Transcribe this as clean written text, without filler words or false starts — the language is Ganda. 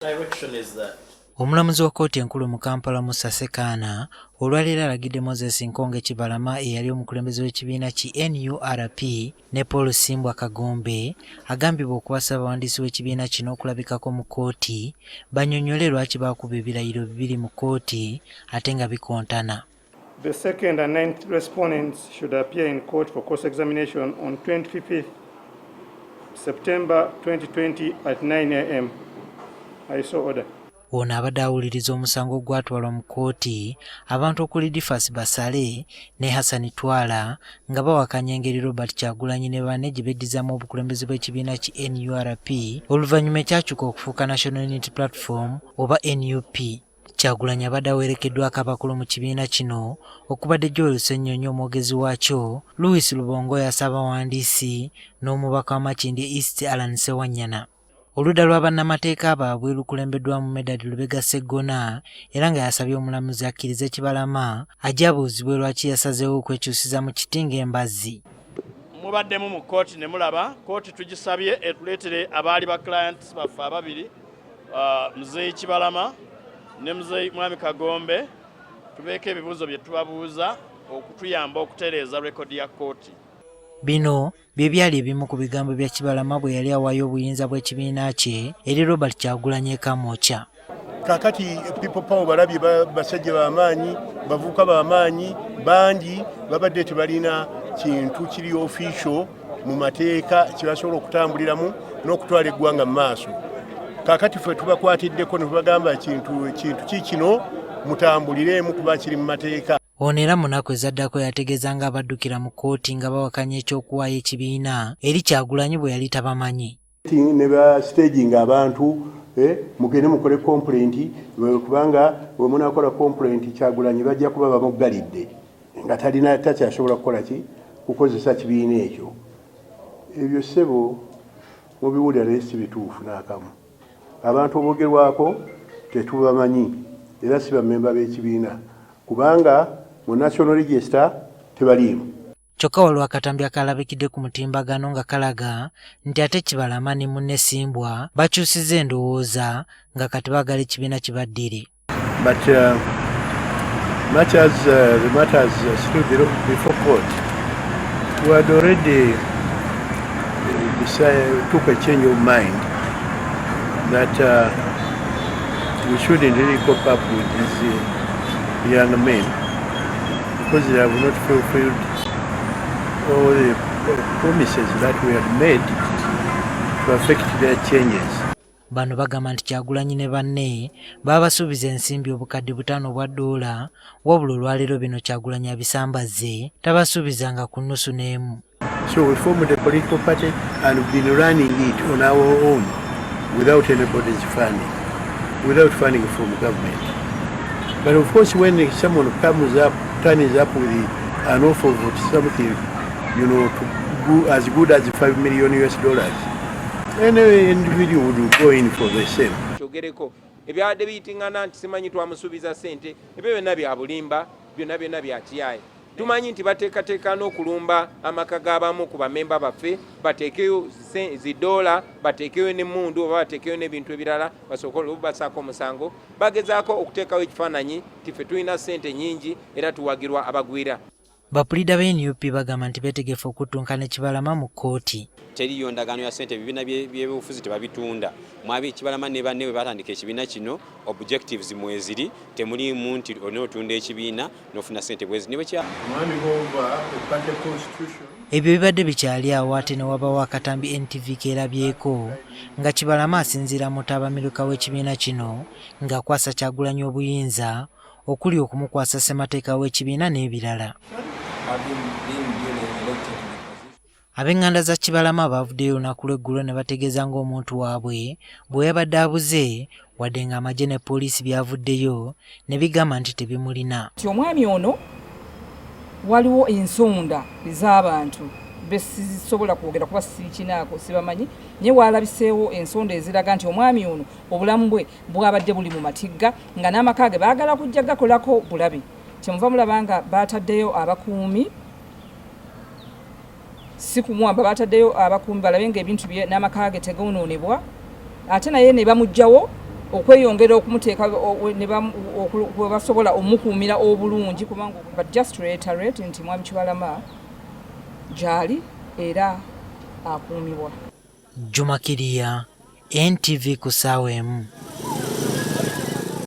Direction is that Omulamuzi wa kkooti enkulu mu Kampala Musa Sekaana olwaleero alagidde Moses Nkonge Kibalama eyali omukulembeze w'ekibiina ki NURP ne Paul Simbwa Kagombe agambibwa okuwasa abawandiisi w'ekibiina kino okulabikako mu kkooti bannyonnyole lwaki baakuba ebirayiro bibiri mu kkooti ate nga bikontana. The second and ninth respondents should appear in court for cross-examination on 25th September 2020 at 9 a.m. I so order. Ono abadde awuliriza omusango ogwatwalwa mu kkooti abantu okuli Difas Basale ne Hassan Twala nga bawakanya engeri Robert Kyagulanyi ne banne gye beddizaamu obukulembeze bw'ekibiina ki NURP oluvannyuma ekyakyuka okufuuka National Unity Platform oba NUP. Kyagulanyi abadde awerekeddwako abakulu mu kibiina kino okubadde Joel Ssennyonyi omwogezi waakyo, Louis Lubongoya Ssaabawandiisi n'omubaka wa Makindye East Alan Ssewanyana. Oludda lwa bannamateeka baabwe lukulembeddwa mu Medard Lubega Sseggona era nga yasabye omulamuzi akkirize Kibalama ajje abuuzibwe lwaki yasazeewo okwekyusiza mu kiti ng'embazzi. mubaddemu mu kkooti ne mulaba kkooti tugisabye etuleetere abaali ba clients baffe ababiri Muzeeyi Kibalama ne Muzeeyi Mwami Kagombe tubeeko ebibuuzo bye tubabuuza okutuyamba okutereeza rekodi ya kkooti. Bino bye byali ebimu ku bigambo bya Kibalama bwe yali awaayo obuyinza bw'ekibiina kye eri Robert Kyagulanyi Kamwokya. Kakati people power balabye basajja b'amaanyi bavuka b'amaanyi bangi babadde tebalina kintu kiri official mu mateeka kibasobola okutambuliramu n'okutwala eggwanga mu maaso. Kakati ffe tubakwatiddeko ne tubagamba kintu kikino mutambuliremu kuba kiri mu mateeka. Ono era mu nnaku ezaddako yategeeza nga abaddukira mu kkooti nga bawakanya ekyokuwaayo ekibiina eri Kyagulanyi bwe yali tabamanyi. Ne ba staging abantu mugende mukole complaint kubanga bwe munaakola complaint Kyagulanyi bajja kuba bamuggalidde nga talina takyasobola kukola ki kukozesa kibiina ekyo. Ebyo ssebo mubiwulira naye si bituufu n'akamu. Abantu oboogerwako tetubamanyi era si bammemba b'ekibiina kubanga mu National Register tebaliimu. Kyokka waliwo akatambi akalabikidde ku mutimbagano nga kalaga nti ate Kibalama ne munne Simbwa bakyusizza endowooza nga kati baagala ekibiina kibaddire. But much as the matters stood before court, we had already took a change of mind that we shouldn't really cope up with these young men because they have not fulfilled all the promises that we had made to affect their changes. Bano bagamba nti Kyagulanyi ne banne babasuubiza ensimbi obukadde $5 wabula olwaleero bino Kyagulanyi abisambazze tabasuubizanga ku nnusu n'emu. So we formed a political party and we've been running it on our own without anybody's funding, without funding from government. But of course when someone comes up, turns up with an offer of something, you know, as good as $5 million, any individual would go in for the same. Kyogereko ebyadde biyitingana nti simanyi twamusuubiza ssente ebyo byonna bya bulimba byonna bya kiyaaye. Tumanyi nti bateekateeka n'okulumba amaka g'abamu ku bamemba baffe bateekeyo $, bateekeyo n'emmundu oba bateekeyo n'ebintu ebirala basobola basaako omusango bagezaako okuteekawo ekifaananyi nti ffe tulina ssente nnyingi era tuwagirwa abagwira. Bapulida b'NUP bagamba nti beetegefu okuttunkana Kibalama mu kkooti. Teriyo ndagaano ya ssente ebibiina by'ebyobufuzi tebabitunda. Mwabi Kibalama ne banne bwe batandika ekibiina kino objectives mweziri temulimu nti onootunda ekibiina n'ofuna ssente bwezi niwe kya. Ebyo bibadde bikyali awo ate ne wabawo akatambi NTV keerabyeko nga Kibalama asinziira mu taabamiruka w'ekibiina kino ng'akwasa Kyagulanyi obuyinza okuli okumukwasa ssemateeka w'ekibiina n'ebirala. Ab'enganda za Kibalama baavuddeyo olunaku lw'eggulo ne bategeeza ng'omuntu waabwe bwe yabadde abuze wadde ng'amagye ne poliisi byavuddeyo ne bigamba nti tebimulina. Omwami ono waliwo ensonda ez'abantu besisobola kwogera kuba sikinaako sibamanyi naye waalabiseewo ensonda eziraga nti omwami ono obulamu bwe bwabadde buli mu matigga nga n'amaka ge baagala kujja gakolako bulabe. Kyemuva mulaba nga baataddeyo abakuumi si kumwamba bataddeyo abakuumi balabe ng'ebintu bye n'amaka ge tegonoonebwa ate naye ne bamugjawo okweyongera okumuteeka we basobola omukuumira obulungi kubanga but just to reiterate nti Mwami Kibalama gyali era akuumibwa. Juma Kiriya, NTV ku ssaawa emu.